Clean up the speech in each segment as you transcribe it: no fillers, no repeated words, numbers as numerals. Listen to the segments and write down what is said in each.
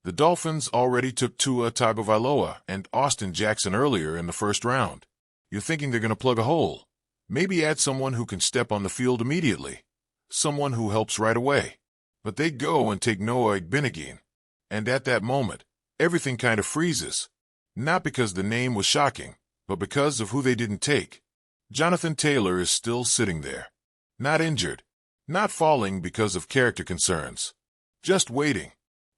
The Dolphins already took Tua Tagovailoa and Austin Jackson earlier in the first round. You're thinking they're going to plug a hole. Maybe add someone who can step on the field immediately. Someone who helps right away. But they go and take Noah Igbinoghene. And at that moment, everything kind of freezes. Not because the name was shocking, but because of who they didn't take. Jonathan Taylor is still sitting there. Not injured. Not falling because of character concerns. Just waiting.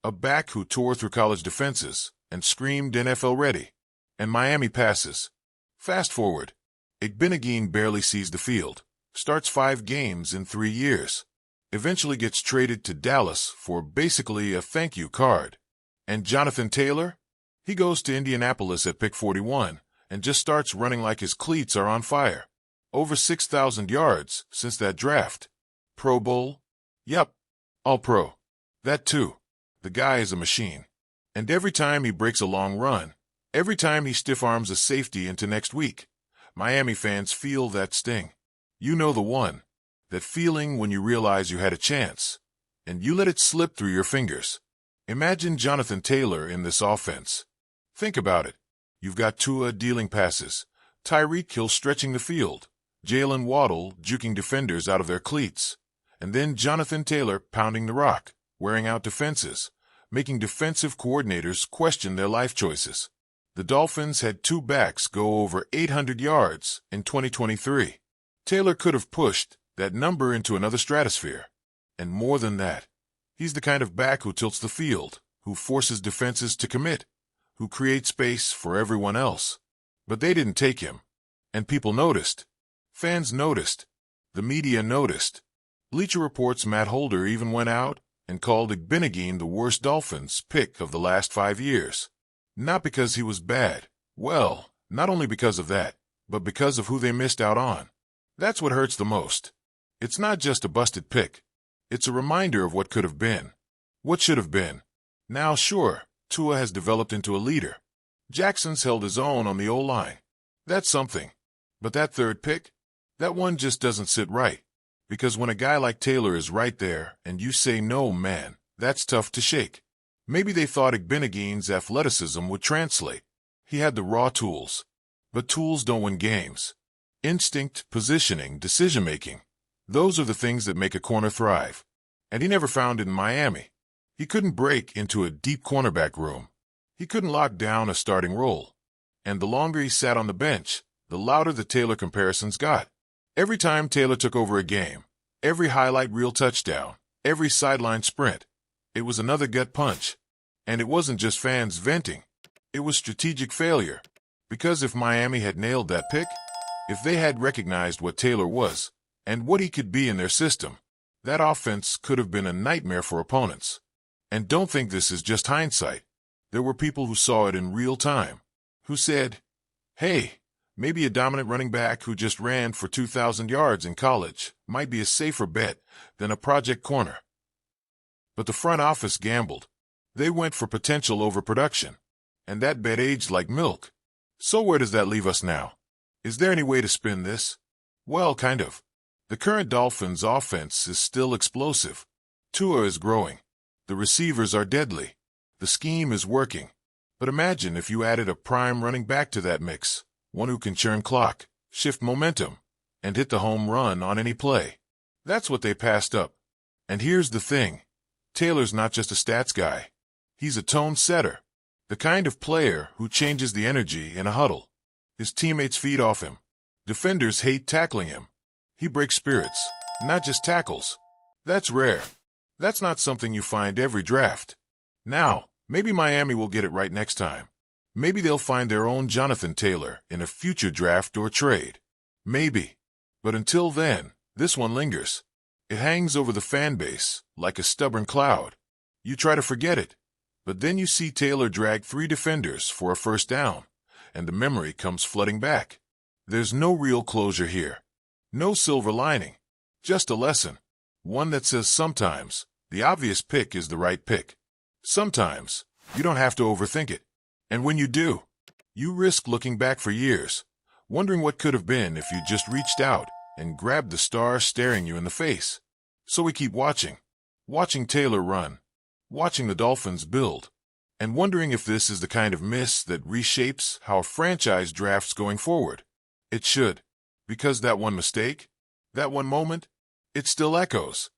A back who tore through college defenses and screamed NFL ready. And Miami passes. Fast forward. Igbinoghene barely sees the field. Starts 5 games in 3 years. Eventually gets traded to Dallas for basically a thank you card. And Jonathan Taylor? He goes to Indianapolis at pick 41 and just starts running like his cleats are on fire. Over 6,000 yards since that draft. Pro Bowl? Yup. All pro. That too. The guy is a machine. And every time he breaks a long run, every time he stiff-arms a safety into next week, Miami fans feel that sting. You know the one. That feeling when you realize you had a chance, and you let it slip through your fingers. Imagine Jonathan Taylor in this offense. Think about it. You've got Tua dealing passes, Tyreek Hill stretching the field, Jalen Waddle juking defenders out of their cleats, and then Jonathan Taylor pounding the rock, wearing out defenses, making defensive coordinators question their life choices. The Dolphins had 2 backs go over 800 yards in 2023. Taylor could have pushed that number into another stratosphere. And more than that, he's the kind of back who tilts the field, who forces defenses to commit, who creates space for everyone else. But they didn't take him. And people noticed. Fans noticed. The media noticed. Bleacher Report's Matt Holder even went out and called Igbinoghene the worst Dolphins pick of the last 5 years. Not because he was bad. Well, not only because of that, but because of who they missed out on. That's what hurts the most. It's not just a busted pick. It's a reminder of what could have been. What should have been. Now, sure, Tua has developed into a leader. Jackson's held his own on the O-line. That's something. But that third pick? That one just doesn't sit right. Because when a guy like Taylor is right there and you say no, man, that's tough to shake. Maybe they thought Igbinoghene's athleticism would translate. He had the raw tools. But tools don't win games. Instinct, positioning, decision-making. Those are the things that make a corner thrive. And he never found it in Miami. He couldn't break into a deep cornerback room. He couldn't lock down a starting role. And the longer he sat on the bench, the louder the Taylor comparisons got. Every time Taylor took over a game, every highlight reel touchdown, every sideline sprint, it was another gut punch. And it wasn't just fans venting. It was strategic failure. Because if Miami had nailed that pick, if they had recognized what Taylor was, and what he could be in their system, that offense could have been a nightmare for opponents. And don't think this is just hindsight. There were people who saw it in real time, who said, hey, maybe a dominant running back who just ran for 2,000 yards in college might be a safer bet than a project corner. But the front office gambled. They went for potential over production. And that bet aged like milk. So where does that leave us now? Is there any way to spin this? Well, kind of. The current Dolphins offense is still explosive. Tua is growing. The receivers are deadly. The scheme is working. But imagine if you added a prime running back to that mix, one who can churn clock, shift momentum, and hit the home run on any play. That's what they passed up. And here's the thing. Taylor's not just a stats guy. He's a tone setter. The kind of player who changes the energy in a huddle. His teammates feed off him. Defenders hate tackling him. He breaks spirits, not just tackles. That's rare. That's not something you find every draft. Now, maybe Miami will get it right next time. Maybe they'll find their own Jonathan Taylor in a future draft or trade. Maybe. But until then, this one lingers. It hangs over the fan base like a stubborn cloud. You try to forget it, but then you see Taylor drag 3 defenders for a first down, and the memory comes flooding back. There's no real closure here. No silver lining. Just a lesson. One that says sometimes the obvious pick is the right pick. Sometimes you don't have to overthink it. And when you do, you risk looking back for years, wondering what could have been if you just reached out and grabbed the star staring you in the face. So we keep watching. Watching Taylor run. Watching the Dolphins build. and wondering if this is the kind of miss that reshapes how a franchise drafts going forward. It should, because that one mistake, that one moment, it still echoes.